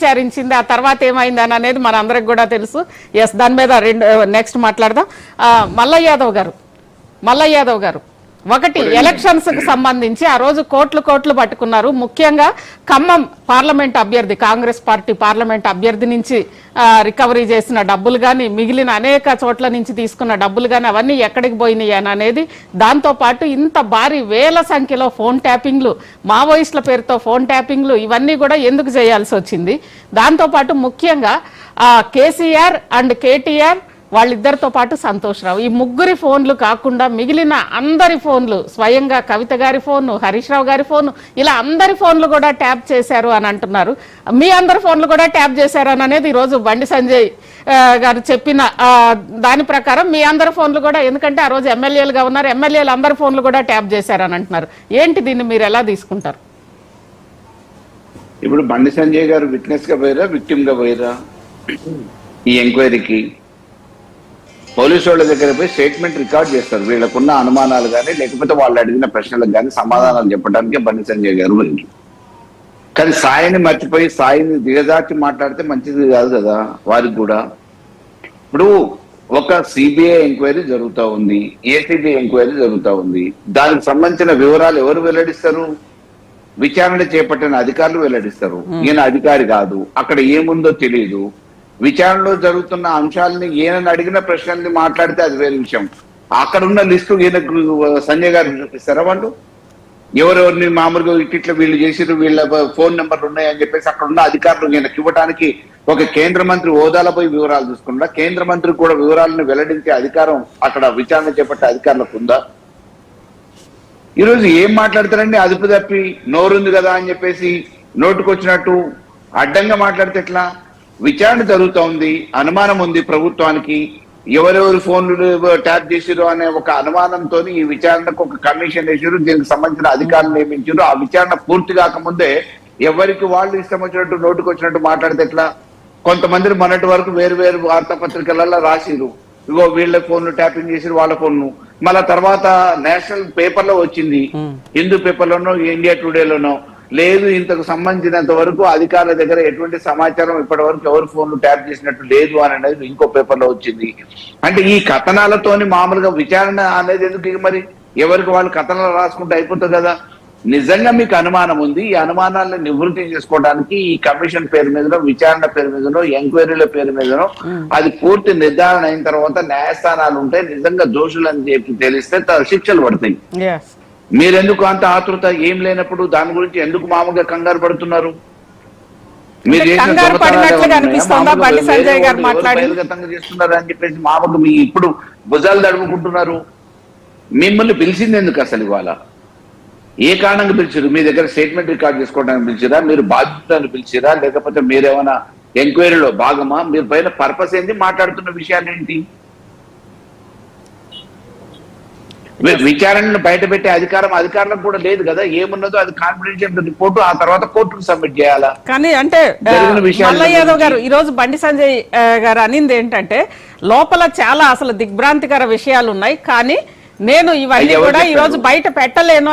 విచారించింది, ఆ తర్వాత ఏమైంది అని అనేది మన అందరికి కూడా తెలుసు. ఎస్, దాని మీద నెక్స్ట్ మాట్లాడదాం. మల్లయ్య యాదవ్ గారు ఒకటి ఎలక్షన్స్ కు సంబంధించి ఆ రోజు కోట్లు పట్టుకున్నారు. ముఖ్యంగా ఖమ్మం పార్లమెంట్ అభ్యర్థి, కాంగ్రెస్ పార్టీ పార్లమెంట్ అభ్యర్థి నుంచి రికవరీ చేసిన డబ్బులు కానీ, మిగిలిన అనేక చోట్ల నుంచి తీసుకున్న డబ్బులు కానీ అవన్నీ ఎక్కడికి పోయినాయి అని అనేది, దాంతో పాటు ఇంత భారీ వేల సంఖ్యలో ఫోన్ ట్యాపింగ్లు, మావోయిస్టుల పేరుతో ఫోన్ ట్యాపింగ్లు, ఇవన్నీ కూడా ఎందుకు చేయాల్సి వచ్చింది? దాంతో పాటు ముఖ్యంగా కేసీఆర్ అండ్ కేటీఆర్ వాళ్ళిద్దరితో పాటు సంతోష్ రావు, ఈ ముగ్గురి ఫోన్లు కాకుండా మిగిలిన అందరి ఫోన్లు, స్వయంగా కవిత గారి ఫోను, హరీష్ రావు గారి ఫోను, ఇలా అందరి ఫోన్లు కూడా ట్యాప్ చేశారు అని అంటున్నారు. మీ అందరి ఫోన్లు కూడా ట్యాప్ చేశారు అని అనేది ఈరోజు బండి సంజయ్ గారు చెప్పిన దాని ప్రకారం మీ అందరి ఫోన్లు కూడా, ఎందుకంటే ఆ రోజు ఎమ్మెల్యేలుగా ఉన్నారు, ఎమ్మెల్యేలు అందరి ఫోన్లు కూడా ట్యాప్ చేశారని అంటున్నారు. ఏంటి దీన్ని మీరు ఎలా తీసుకుంటారు? ఇప్పుడు బండి సంజయ్ గారు విట్నెస్ గా పోయారా, విక్టిమ్ గా పోయారా? ఈ ఎంక్వైరీకి పోలీసు వాళ్ళ దగ్గర పోయి స్టేట్మెంట్ రికార్డ్ చేస్తారు, వీళ్ళకున్న అనుమానాలు కానీ లేకపోతే వాళ్ళు అడిగిన ప్రశ్నలకు కానీ సమాధానాలు చెప్పడానికి బండి సంజయ్ గారు పోయింది. కానీ సాయిని మర్చిపోయి సాయిని దిగజార్చి మాట్లాడితే మంచిది కాదు కదా వారికి కూడా. ఇప్పుడు ఒక సిబిఐ ఎంక్వైరీ జరుగుతూ ఉంది, ఏసీబీ ఎంక్వైరీ జరుగుతూ ఉంది. దానికి సంబంధించిన వివరాలు ఎవరు వెల్లడిస్తారు? విచారణ చేపట్టిన అధికారులు వెల్లడిస్తారు. ఈయన అధికారి కాదు, అక్కడ ఏముందో తెలియదు. విచారణలో జరుగుతున్న అంశాలని ఈయనని అడిగిన ప్రశ్నల్ని మాట్లాడితే అది వేరే విషయం. అక్కడ ఉన్న లిస్టు ఈయనకు సంజయ్ గారు చూపిస్తారా? వాళ్ళు ఎవరెవరిని మామూలుగా ఇట్లా వీళ్ళు చేసిరు, వీళ్ళ ఫోన్ నెంబర్లు ఉన్నాయని చెప్పేసి అక్కడ ఉన్న అధికారులు ఈయనకి ఇవ్వడానికి ఒక కేంద్ర మంత్రి హోదాలో పోయి వివరాలు చూసుకుంటా, కేంద్ర మంత్రి కూడా వివరాలను వెల్లడించే అధికారం అక్కడ విచారణ చేపట్టే అధికారులకు ఉందా? ఈరోజు ఏం మాట్లాడతారండి? అదుపు తప్పి నోరుంది కదా అని చెప్పేసి నోటుకొచ్చినట్టు అడ్డంగా మాట్లాడితే ఎట్లా? విచారణ జరుగుతూ ఉంది, అనుమానం ఉంది ప్రభుత్వానికి, ఎవరెవరు ఫోన్లు ట్యాప్ చేసిరు అనే ఒక అనుమానంతో ఈ విచారణకు ఒక కమిషన్ వేసారు, దీనికి సంబంధించిన అధికారులు నియమించారు. ఆ విచారణ పూర్తి కాకముందే ఎవరికి వాళ్ళు ఇష్టం వచ్చినట్టు నోటుకు వచ్చినట్టు మాట్లాడితే ఎట్లా? కొంతమందిని మొన్నటి వరకు వేరు వేరు వార్తాపత్రికలలో రాసిరు, ఇగో వీళ్ళ ఫోన్లు ట్యాపింగ్ చేసిరు, వాళ్ళ ఫోన్ను. మళ్ళా తర్వాత నేషనల్ పేపర్ లో వచ్చింది, హిందూ పేపర్లోనో ఇండియా టుడేలోనో, లేదు ఇంతకు సంబంధించినంత వరకు అధికారుల దగ్గర ఎటువంటి సమాచారం ఇప్పటి వరకు ఎవరు ఫోన్లు ట్యాప్ చేసినట్టు లేదు అని అనేది ఇంకో పేపర్ లో వచ్చింది. అంటే ఈ కథనాలతోని మామూలుగా విచారణ అనేది ఎందుకు? మరి ఎవరికి వాళ్ళు కథనాలు రాసుకుంటే అయిపోతుంది కదా. నిజంగా మీకు అనుమానం ఉంది, ఈ అనుమానాలను నివృత్తి చేసుకోవడానికి ఈ కమిషన్ పేరు మీదనో, విచారణ పేరు మీదనో, ఎంక్వైరీల పేరు మీదనో అది పూర్తి నిర్ధారణ అయిన తర్వాత న్యాయస్థానాలు ఉంటే నిజంగా దోషులని చెప్పి తెలిస్తే శిక్షలు పడతాయి. మీరెందుకు అంత ఆతృత? ఏం లేనప్పుడు దాని గురించి ఎందుకు మామూలుగా కంగారు పడుతున్నారు? మీరు చేస్తున్నారు అని చెప్పేసి మామూలు మీ ఇప్పుడు భుజాలు తడుముకుంటున్నారు. మిమ్మల్ని పిలిచింది ఎందుకు అసలు? ఇవాళ ఏ కారణంగా పిలిచారు? మీ దగ్గర స్టేట్మెంట్ రికార్డ్ చేసుకోవడానికి పిలిచిరా? మీరు బాధ్యతను పిలిచిరా? లేకపోతే మీరేమైనా ఎంక్వైరీలో భాగమా? మీరు పైన పర్పస్ ఏంటి? మాట్లాడుతున్న విషయాలు ఏంటి? విచారణను బయట పెట్టే అధికారం అధికారులకు కూడా లేదు కదా. ఏమున్నదో అది కాన్ఫిడెన్షియల్ రిపోర్టు, ఆ తర్వాత కోర్టుకు సబ్మిట్ చేయాలా? కానీ అంటే మల్లయ్య యాదవ్ గారు ఈ రోజు బండి సంజయ్ గారు అనింది ఏంటంటే, లోపల చాలా అసలు దిగ్భ్రాంతికర విషయాలు ఉన్నాయి, కానీ నేను ఇవన్నీ కూడా ఈ రోజు బయట పెట్టలేను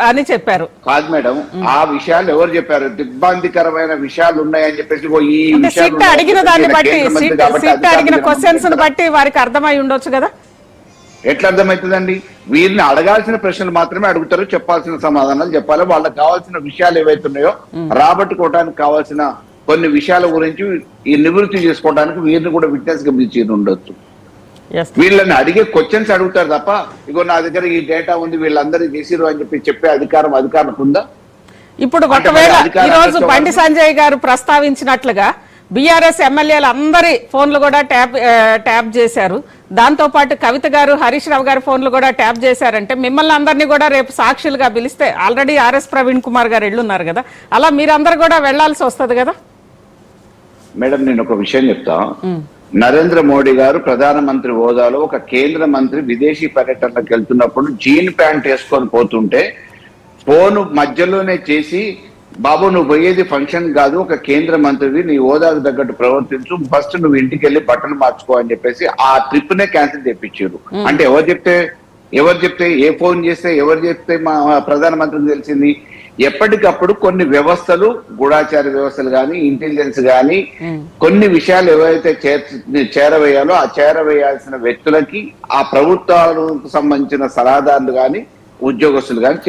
అని చెప్పారు. కాదు మేడం, ఆ విషయాలు ఎవరు చెప్పారు? దిగ్భ్రాంతికరమైన విషయాలు ఉన్నాయని చెప్పేసి సిట్ అడిగిన దాన్ని బట్టి, సిట్ అడిగిన క్వశ్చన్స్ బట్టి వారికి అర్థమై ఉండొచ్చు కదా. ఎట్లా అర్థమవుతుందండి? వీరిని అడగాల్సిన ప్రశ్నలు మాత్రమే అడుగుతారు, చెప్పాల్సిన సమాధానాలు చెప్పాలి. వాళ్ళకి కావాల్సిన విషయాలు ఏవైతున్నాయో రాబట్టుకోవడానికి కావాల్సిన కొన్ని విషయాల గురించి ఈ నివృత్తి చేసుకోవడానికి వీరిని కూడా విట్నెస్ గా పిలిచి ఉండొచ్చు. వీళ్ళని అడిగే క్వశ్చన్స్ అడుగుతారు తప్ప, ఇగో నా దగ్గర ఈ డేటా ఉంది, వీళ్ళందరూ చేసిరు అని చెప్పే అధికారం అధికారులకు ఉందా? ఇప్పుడు ఒకవేళ ఈ రోజు బండి సంజయ్ గారు ప్రస్తావించినట్లుగా బీఆర్ఎస్ ఎమ్మెల్యేలు అందరి ఫోన్లు కూడా ట్యాప్ చేశారు, దాంతో పాటు కవిత గారు, హరీష్ రావు గారి ఫోన్లు కూడా ట్యాప్ చేశారంటే మిమ్మల్ని అందరినీ కూడా రేపు సాక్షులుగా పిలిస్తే, ఆల్రెడీ ఆర్ఎస్ ప్రవీణ్ కుమార్ గారు వెళ్ళున్నారు కదా, అలా మీరందరూ కూడా వెళ్లాల్సి వస్తుంది కదా. మేడం నేను ఒక విషయం చెప్తా. నరేంద్ర మోడీ గారు ప్రధానమంత్రి హోదాలో ఒక కేంద్ర మంత్రి విదేశీ పర్యటనకు వెళ్తున్నప్పుడు జీన్ ప్యాంట్ వేసుకొని పోతుంటే ఫోన్ మధ్యలోనే చేసి, బాబు నువ్వు పోయేది ఫంక్షన్ కాదు, ఒక కేంద్ర మంత్రివి, నీ హోదాకు తగ్గట్టు ప్రవర్తించు, ఫస్ట్ నువ్వు ఇంటికి వెళ్ళి బట్టలు మార్చుకో అని చెప్పేసి ఆ ట్రిప్ నే క్యాన్సిల్ చేయించారు. అంటే ఎవరు చెప్తే, ఏ ఫోన్ చేస్తే, ఎవరు చెప్తే మా ప్రధానమంత్రికి తెలిసింది? ఎప్పటికప్పుడు కొన్ని వ్యవస్థలు, గూఢాచార వ్యవస్థలు కానీ, ఇంటెలిజెన్స్ కానీ కొన్ని విషయాలు ఏవైతే చేరవేయాలో ఆ చేరవేయాల్సిన వ్యక్తులకి ఆ ప్రభుత్వాలకు సంబంధించిన సలహాదారులు కానీ, ఉద్యోగస్తులు కానీ